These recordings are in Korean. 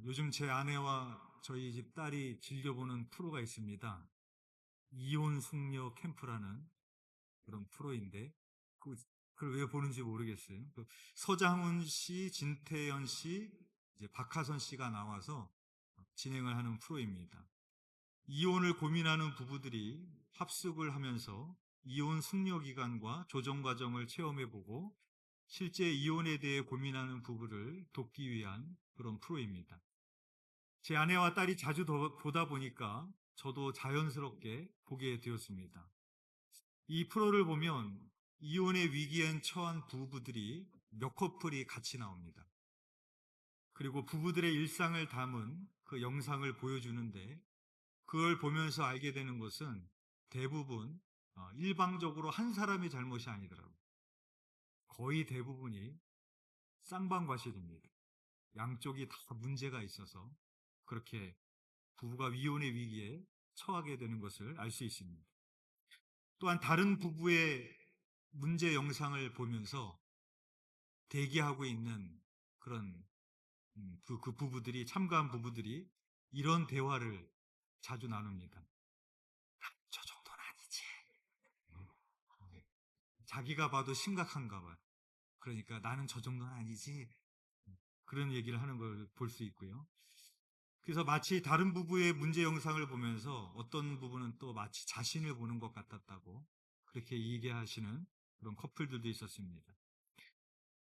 요즘 제 아내와 저희 집 딸이 즐겨보는 프로가 있습니다. 이혼 숙녀 캠프라는 그런 프로인데, 그, 그걸 왜 보는지 모르겠어요. 서장훈 씨, 진태현 씨, 이제 박하선 씨가 나와서 진행을 하는 프로입니다. 이혼을 고민하는 부부들이 합숙을 하면서 이혼 숙려 기간과 조정 과정을 체험해보고 실제 이혼에 대해 고민하는 부부를 돕기 위한 그런 프로입니다. 제 아내와 딸이 자주 보다 보니까 저도 자연스럽게 보게 되었습니다. 이 프로를 보면 이혼의 위기엔 처한 부부들이 몇 커플이 같이 나옵니다. 그리고 부부들의 일상을 담은 그 영상을 보여주는데 그걸 보면서 알게 되는 것은 대부분 일방적으로 한 사람의 잘못이 아니더라고요. 거의 대부분이 쌍방과실입니다. 양쪽이 다 문제가 있어서 그렇게 부부가 이혼의 위기에 처하게 되는 것을 알 수 있습니다. 또한 다른 부부의 문제 영상을 보면서 대기하고 있는 그런 그 부부들이 참가한 부부들이 이런 대화를 자주 나눕니다. 저 정도는 아니지. 자기가 봐도 심각한가 봐요. 그러니까 나는 저 정도는 아니지. 그런 얘기를 하는 걸 볼 수 있고요. 그래서 마치 다른 부부의 문제 영상을 보면서 어떤 부부는 또 마치 자신을 보는 것 같았다고 그렇게 얘기하시는 그런 커플들도 있었습니다.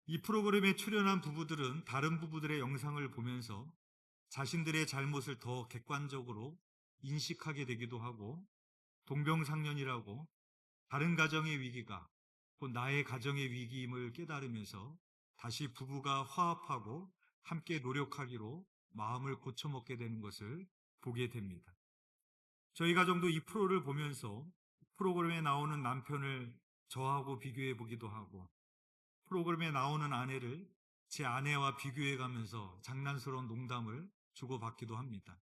이 프로그램에 출연한 부부들은 다른 부부들의 영상을 보면서 자신들의 잘못을 더 객관적으로 인식하게 되기도 하고 동병상련이라고 다른 가정의 위기가 곧 나의 가정의 위기임을 깨달으면서 다시 부부가 화합하고 함께 노력하기로 마음을 고쳐먹게 되는 것을 보게 됩니다. 저희 가정도 이 프로를 보면서 프로그램에 나오는 남편을 저하고 비교해 보기도 하고 프로그램에 나오는 아내를 제 아내와 비교해 가면서 장난스러운 농담을 주고받기도 합니다.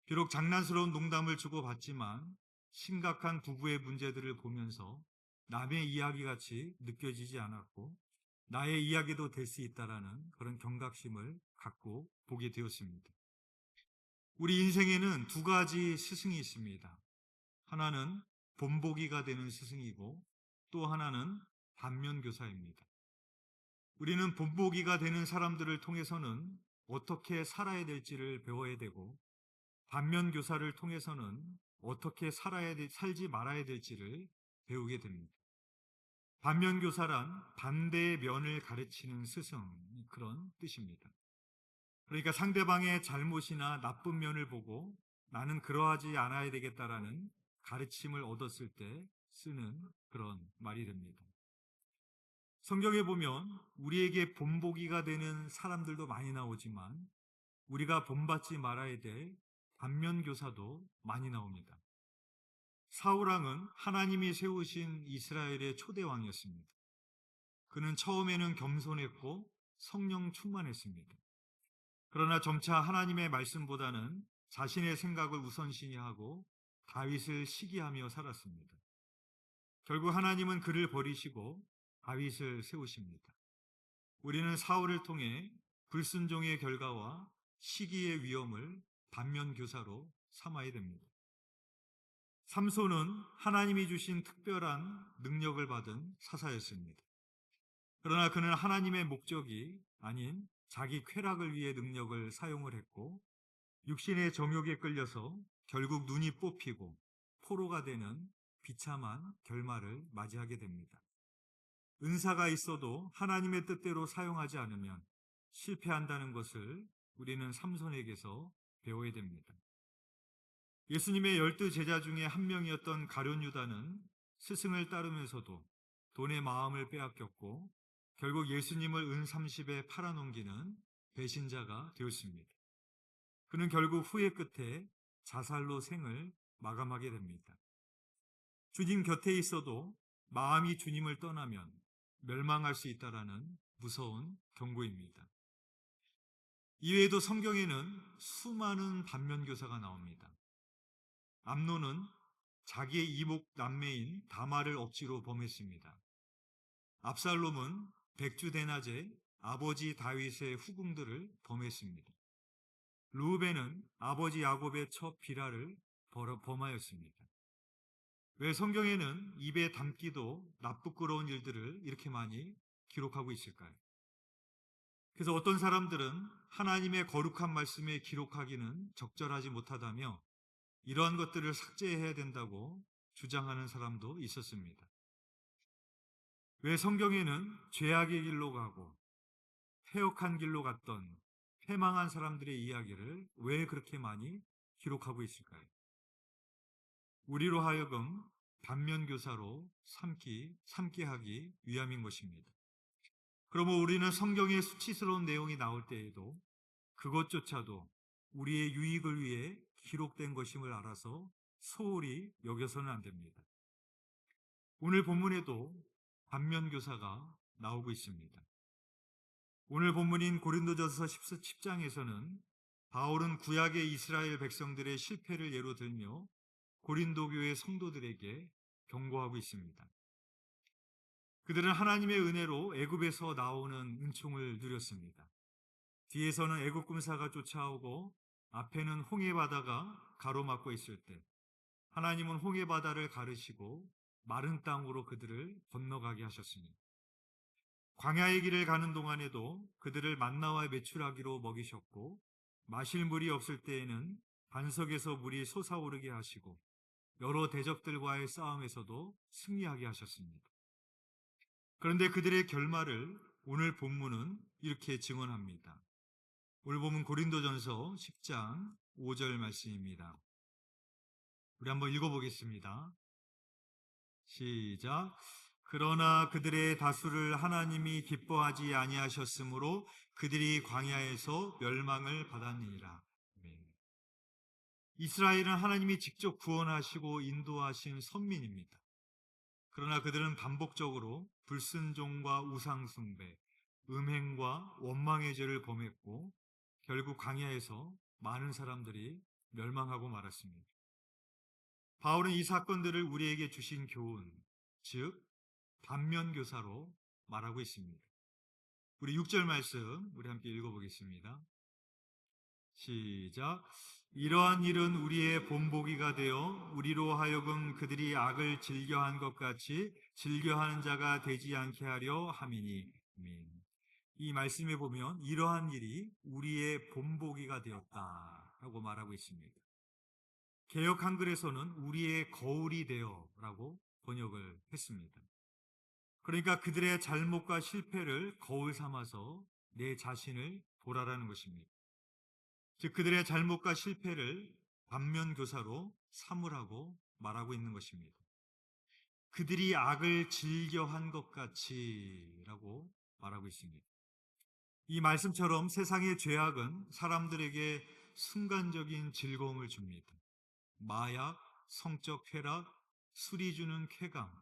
비록 장난스러운 농담을 주고받지만 심각한 부부의 문제들을 보면서 남의 이야기 같이 느껴지지 않았고 나의 이야기도 될 수 있다라는 그런 경각심을 갖고 보게 되었습니다. 우리 인생에는 두 가지 스승이 있습니다. 하나는 본보기가 되는 스승이고 또 하나는 반면교사입니다. 우리는 본보기가 되는 사람들을 통해서는 어떻게 살아야 될지를 배워야 되고 반면교사를 통해서는 어떻게 살지 말아야 될지를 배우게 됩니다. 반면교사란 반대의 면을 가르치는 스승, 그런 뜻입니다. 그러니까 상대방의 잘못이나 나쁜 면을 보고 나는 그러하지 않아야 되겠다라는 가르침을 얻었을 때 쓰는 그런 말이 됩니다. 성경에 보면 우리에게 본보기가 되는 사람들도 많이 나오지만 우리가 본받지 말아야 될 반면교사도 많이 나옵니다. 사울왕은 하나님이 세우신 이스라엘의 초대 왕이었습니다. 그는 처음에는 겸손했고 성령 충만했습니다. 그러나 점차 하나님의 말씀보다는 자신의 생각을 우선시하고 다윗을 시기하며 살았습니다. 결국 하나님은 그를 버리시고 다윗을 세우십니다. 우리는 사울을 통해 불순종의 결과와 시기의 위험을 반면교사로 삼아야 됩니다. 삼손은 하나님이 주신 특별한 능력을 받은 사사였습니다. 그러나 그는 하나님의 목적이 아닌 자기 쾌락을 위해 능력을 사용을 했고 육신의 정욕에 끌려서 결국 눈이 뽑히고 포로가 되는 비참한 결말을 맞이하게 됩니다. 은사가 있어도 하나님의 뜻대로 사용하지 않으면 실패한다는 것을 우리는 삼손에게서 배워야 됩니다. 예수님의 12 제자 중에 한 명이었던 가룟 유다는 스승을 따르면서도 돈의 마음을 빼앗겼고 결국 예수님을 은 30에 팔아넘기는 배신자가 되었습니다. 그는 결국 후회 끝에 자살로 생을 마감하게 됩니다. 주님 곁에 있어도 마음이 주님을 떠나면 멸망할 수 있다라는 무서운 경고입니다. 이외에도 성경에는 수많은 반면교사가 나옵니다. 암논은 자기의 이복 남매인 다말을 억지로 범했습니다. 압살롬은 백주대낮에 아버지 다윗의 후궁들을 범했습니다. 르우벤은 아버지 야곱의 첫 비라를 범하였습니다. 왜 성경에는 입에 담기도 나쁘끄러운 일들을 이렇게 많이 기록하고 있을까요? 그래서 어떤 사람들은 하나님의 거룩한 말씀에 기록하기는 적절하지 못하다며 이러한 것들을 삭제해야 된다고 주장하는 사람도 있었습니다. 왜 성경에는 죄악의 길로 가고 패역한 길로 갔던 패망한 사람들의 이야기를 왜 그렇게 많이 기록하고 있을까요? 우리로 하여금 반면교사로 삼게 하기 위함인 것입니다. 그러면 우리는 성경의 수치스러운 내용이 나올 때에도 그것조차도 우리의 유익을 위해 기록된 것임을 알아서 소홀히 여겨서는 안 됩니다. 오늘 본문에도 반면교사가 나오고 있습니다. 오늘 본문인 고린도전서 10장에서는 바울은 구약의 이스라엘 백성들의 실패를 예로 들며 고린도 교회 성도들에게 경고하고 있습니다. 그들은 하나님의 은혜로 애굽에서 나오는 은총을 누렸습니다. 뒤에서는 애굽 군사가 쫓아오고 앞에는 홍해 바다가 가로막고 있을 때 하나님은 홍해 바다를 가르시고 마른 땅으로 그들을 건너가게 하셨습니다. 광야의 길을 가는 동안에도 그들을 만나와 메추라기로 먹이셨고 마실 물이 없을 때에는 반석에서 물이 솟아오르게 하시고 여러 대적들과의 싸움에서도 승리하게 하셨습니다. 그런데 그들의 결말을 오늘 본문은 이렇게 증언합니다. 오늘 본문 고린도전서 10장 5절 말씀입니다. 우리 한번 읽어보겠습니다. 시작. 그러나 그들의 다수를 하나님이 기뻐하지 아니하셨으므로 그들이 광야에서 멸망을 받았느니라. 이스라엘은 하나님이 직접 구원하시고 인도하신 선민입니다. 그러나 그들은 반복적으로 불순종과 우상숭배, 음행과 원망의 죄를 범했고 결국 광야에서 많은 사람들이 멸망하고 말았습니다. 바울은 이 사건들을 우리에게 주신 교훈, 즉 반면교사로 말하고 있습니다. 우리 6절 말씀 우리 함께 읽어보겠습니다. 시작. 이러한 일은 우리의 본보기가 되어 우리로 하여금 그들이 악을 즐겨한 것 같이 즐겨하는 자가 되지 않게 하려 함이니. 이 말씀에 보면 이러한 일이 우리의 본보기가 되었다라고 말하고 있습니다. 개역 한글에서는 우리의 거울이 되어라고 번역을 했습니다. 그러니까 그들의 잘못과 실패를 거울 삼아서 내 자신을 보라라는 것입니다. 즉 그들의 잘못과 실패를 반면교사로 삼으라고 말하고 있는 것입니다. 그들이 악을 즐겨한 것 같이라고 말하고 있습니다. 이 말씀처럼 세상의 죄악은 사람들에게 순간적인 즐거움을 줍니다. 마약, 성적 쾌락, 술이 주는 쾌감,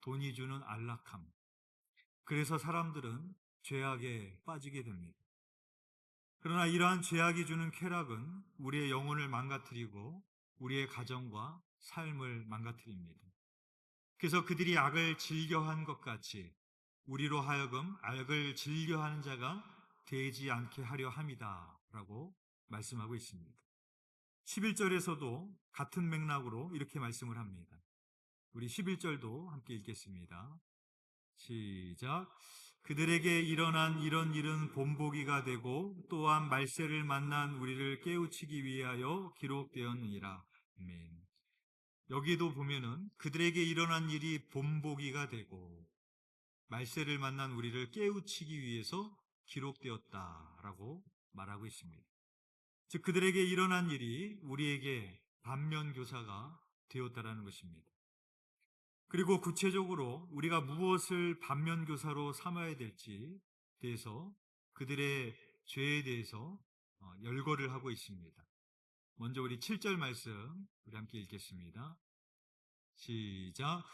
돈이 주는 안락함. 그래서 사람들은 죄악에 빠지게 됩니다. 그러나 이러한 죄악이 주는 쾌락은 우리의 영혼을 망가뜨리고 우리의 가정과 삶을 망가뜨립니다. 그래서 그들이 악을 즐겨한 것 같이 우리로 하여금 악을 즐겨하는 자가 되지 않게 하려 함이다 라고 말씀하고 있습니다. 11절에서도 같은 맥락으로 이렇게 말씀을 합니다. 우리 11절도 함께 읽겠습니다. 시작. 그들에게 일어난 이런 일은 본보기가 되고 또한 말세를 만난 우리를 깨우치기 위하여 기록되었느니라. 아멘. 여기도 보면은 그들에게 일어난 일이 본보기가 되고 말세를 만난 우리를 깨우치기 위해서 기록되었다라고 말하고 있습니다. 즉 그들에게 일어난 일이 우리에게 반면교사가 되었다라는 것입니다. 그리고 구체적으로 우리가 무엇을 반면교사로 삼아야 될지 대해서 그들의 죄에 대해서 열거를 하고 있습니다. 먼저 우리 7절 말씀 우리 함께 읽겠습니다. 시작.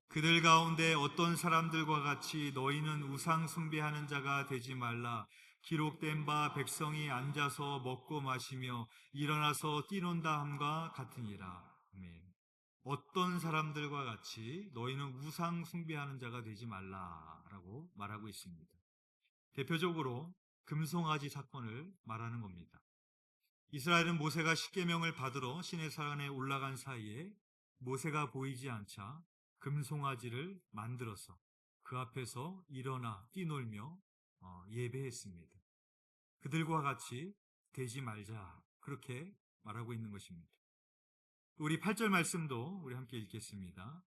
그들 가운데 어떤 사람들과 같이 너희는 우상 숭배하는 자가 되지 말라. 기록된 바 백성이 앉아서 먹고 마시며 일어나서 뛰논다 함과 같으니라. 아멘. 어떤 사람들과 같이 너희는 우상 숭배하는 자가 되지 말라라고 말하고 있습니다. 대표적으로 금송아지 사건을 말하는 겁니다. 이스라엘은 모세가 십계명을 받으러 시내산에 올라간 사이에 모세가 보이지 않자 금송아지를 만들어서 그 앞에서 일어나 뛰놀며 예배했습니다. 그들과 같이 되지 말자, 그렇게 말하고 있는 것입니다. 우리 8절 말씀도 우리 함께 읽겠습니다.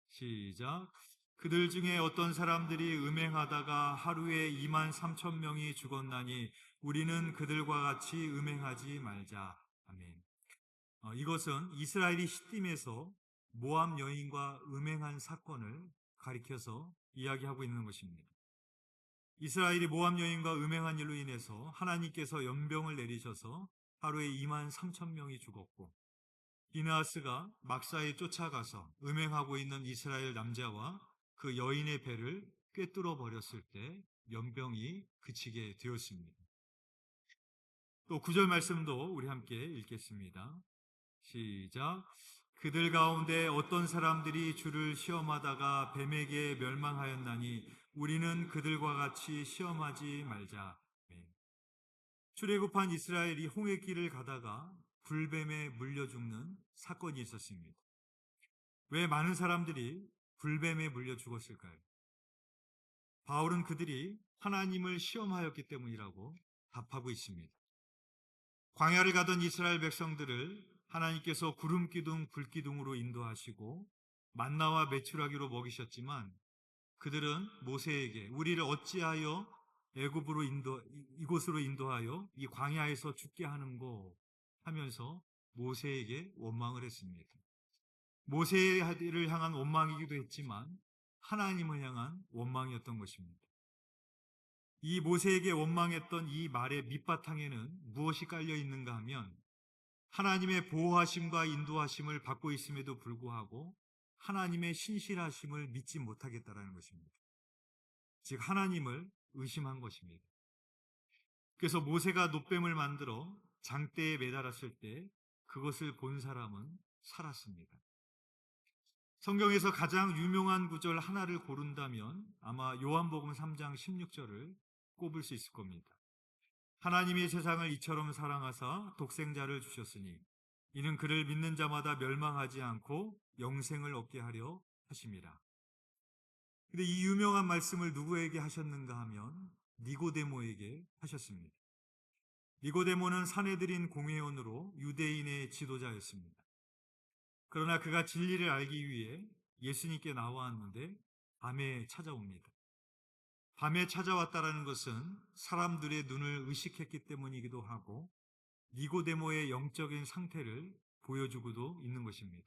시작. 그들 중에 어떤 사람들이 음행하다가 하루에 2만 3천 명이 죽었나니 우리는 그들과 같이 음행하지 말자. 아멘. 이것은 이스라엘이 시딤에서 모압 여인과 음행한 사건을 가리켜서 이야기하고 있는 것입니다. 이스라엘이 모압 여인과 음행한 일로 인해서 하나님께서 연병을 내리셔서 하루에 2만 3천 명이 죽었고, 비느하스가 막사에 쫓아가서 음행하고 있는 이스라엘 남자와 그 여인의 배를 꿰뚫어 버렸을 때 연병이 그치게 되었습니다. 또 9절 말씀도 우리 함께 읽겠습니다. 시작. 그들 가운데 어떤 사람들이 주를 시험하다가 뱀에게 멸망하였나니 우리는 그들과 같이 시험하지 말자. 출애굽한 이스라엘이 홍해길을 가다가 불뱀에 물려 죽는 사건이 있었습니다. 왜 많은 사람들이 불뱀에 물려 죽었을까요? 바울은 그들이 하나님을 시험하였기 때문이라고 답하고 있습니다. 광야를 가던 이스라엘 백성들을 하나님께서 구름 기둥, 불 기둥으로 인도하시고 만나와 메추라기로 먹이셨지만 그들은 모세에게 우리를 어찌하여 이곳으로 인도하여 이 광야에서 죽게 하는고 하면서 모세에게 원망을 했습니다. 모세를 향한 원망이기도 했지만 하나님을 향한 원망이었던 것입니다. 이 모세에게 원망했던 이 말의 밑바탕에는 무엇이 깔려 있는가 하면 하나님의 보호하심과 인도하심을 받고 있음에도 불구하고 하나님의 신실하심을 믿지 못하겠다라는 것입니다. 즉 하나님을 의심한 것입니다. 그래서 모세가 놋뱀을 만들어 장대에 매달았을 때 그것을 본 사람은 살았습니다. 성경에서 가장 유명한 구절 하나를 고른다면 아마 요한복음 3장 16절을 꼽을 수 있을 겁니다. 하나님이 세상을 이처럼 사랑하사 독생자를 주셨으니 이는 그를 믿는 자마다 멸망하지 않고 영생을 얻게 하려 하심이라. 근데 이 유명한 말씀을 누구에게 하셨는가 하면 니고데모에게 하셨습니다. 니고데모는 산헤드린 공회원으로 유대인의 지도자였습니다. 그러나 그가 진리를 알기 위해 예수님께 나왔는데 밤에 찾아옵니다. 밤에 찾아왔다라는 것은 사람들의 눈을 의식했기 때문이기도 하고 니고데모의 영적인 상태를 보여주고도 있는 것입니다.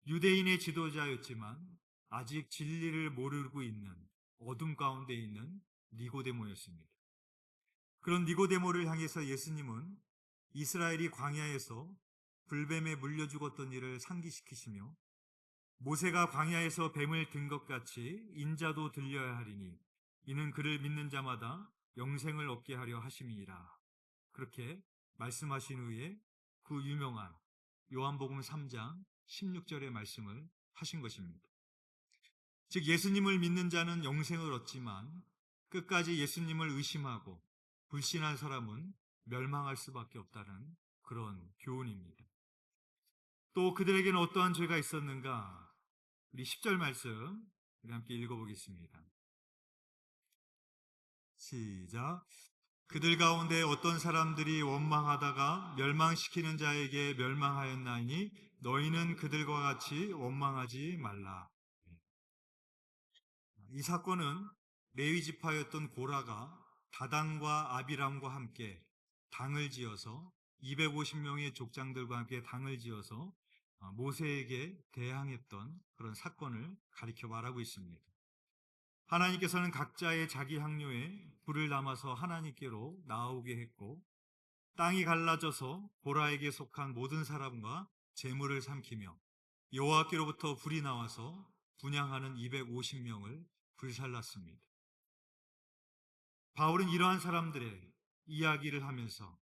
유대인의 지도자였지만 아직 진리를 모르고 있는 어둠 가운데 있는 니고데모였습니다. 그런 니고데모를 향해서 예수님은 이스라엘이 광야에서 불뱀에 물려 죽었던 일을 상기시키시며 모세가 광야에서 뱀을 든 것 같이 인자도 들려야 하리니 이는 그를 믿는 자마다 영생을 얻게 하려 하심이니라. 그렇게 말씀하신 후에 그 유명한 요한복음 3장 16절의 말씀을 하신 것입니다. 즉 예수님을 믿는 자는 영생을 얻지만 끝까지 예수님을 의심하고 불신한 사람은 멸망할 수밖에 없다는 그런 교훈입니다. 또 그들에게는 어떠한 죄가 있었는가? 우리 10절 말씀 우리 함께 읽어보겠습니다. 시작. 그들 가운데 어떤 사람들이 원망하다가 멸망시키는 자에게 멸망하였나니 너희는 그들과 같이 원망하지 말라. 이 사건은 레위 지파였던 고라가 다단과 아비람과 함께 당을 지어서 250명의 족장들과 함께 당을 지어서 모세에게 대항했던 그런 사건을 가리켜 말하고 있습니다. 하나님께서는 각자의 자기 항로에 불을 담아서 하나님께로 나아오게 했고 땅이 갈라져서 고라에게 속한 모든 사람과 재물을 삼키며 여호와께로부터 불이 나와서 분향하는 250명을 불살랐습니다. 바울은 이러한 사람들의 이야기를 하면서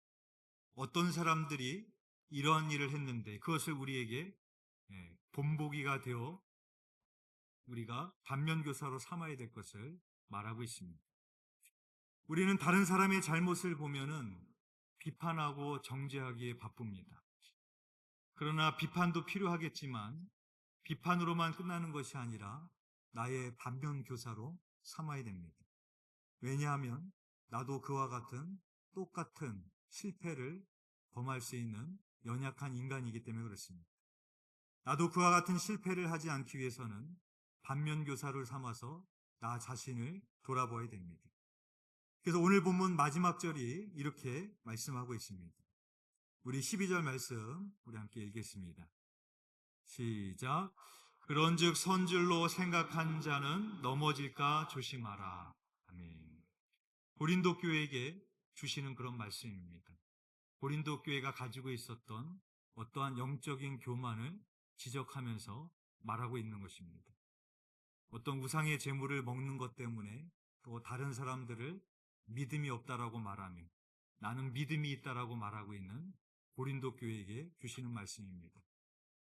어떤 사람들이 이러한 일을 했는데 그것을 우리에게 본보기가 되어 우리가 반면교사로 삼아야 될 것을 말하고 있습니다. 우리는 다른 사람의 잘못을 보면은 비판하고 정죄하기에 바쁩니다. 그러나 비판도 필요하겠지만 비판으로만 끝나는 것이 아니라 나의 반면 교사로 삼아야 됩니다. 왜냐하면 나도 그와 같은 똑같은 실패를 범할 수 있는 연약한 인간이기 때문에 그렇습니다. 나도 그와 같은 실패를 하지 않기 위해서는 반면 교사를 삼아서 나 자신을 돌아봐야 됩니다. 그래서 오늘 본문 마지막 절이 이렇게 말씀하고 있습니다. 우리 12절 말씀 우리 함께 읽겠습니다. 시작. 그런즉 선줄로 생각한 자는 넘어질까 조심하라. 아멘. 고린도 교회에게 주시는 그런 말씀입니다. 고린도 교회가 가지고 있었던 어떠한 영적인 교만을 지적하면서 말하고 있는 것입니다. 어떤 우상의 제물을 먹는 것 때문에 또 다른 사람들을 믿음이 없다라고 말하며 나는 믿음이 있다라고 말하고 있는 고린도 교회에게 주시는 말씀입니다.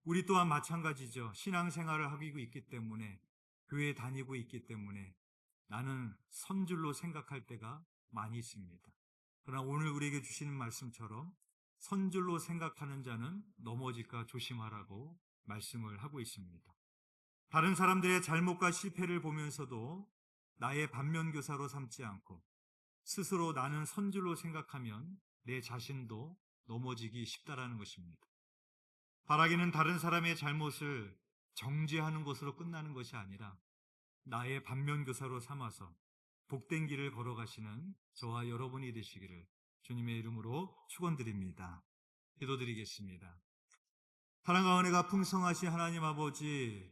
우리 또한 마찬가지죠. 신앙생활을 하고 있기 때문에 교회 다니고 있기 때문에 나는 선줄로 생각할 때가 많이 있습니다. 그러나 오늘 우리에게 주시는 말씀처럼 선줄로 생각하는 자는 넘어질까 조심하라고 말씀을 하고 있습니다. 다른 사람들의 잘못과 실패를 보면서도 나의 반면교사로 삼지 않고 스스로 나는 선줄로 생각하면 내 자신도 넘어지기 쉽다라는 것입니다. 바라기는 다른 사람의 잘못을 정죄하는 것으로 끝나는 것이 아니라 나의 반면교사로 삼아서 복된 길을 걸어가시는 저와 여러분이 되시기를 주님의 이름으로 축원드립니다. 기도드리겠습니다. 사랑과 은혜가 풍성하신 하나님 아버지,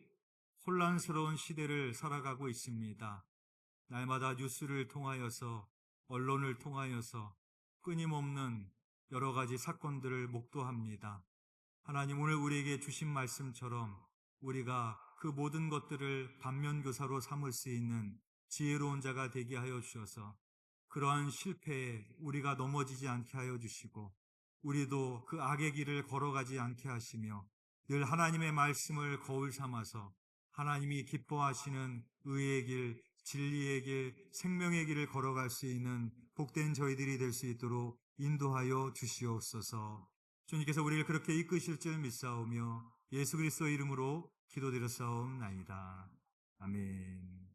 혼란스러운 시대를 살아가고 있습니다. 날마다 뉴스를 통하여서 언론을 통하여서 끊임없는 여러 가지 사건들을 목도합니다. 하나님, 오늘 우리에게 주신 말씀처럼 우리가 그 모든 것들을 반면교사로 삼을 수 있는 지혜로운 자가 되게 하여 주셔서 그러한 실패에 우리가 넘어지지 않게 하여 주시고 우리도 그 악의 길을 걸어가지 않게 하시며 늘 하나님의 말씀을 거울 삼아서 하나님이 기뻐하시는 의의 길, 진리의 길, 생명의 길을 걸어갈 수 있는 복된 저희들이 될 수 있도록 인도하여 주시옵소서. 주님께서 우리를 그렇게 이끄실 줄 믿사오며 예수 그리스도의 이름으로 기도드렸사옵나이다. 아멘.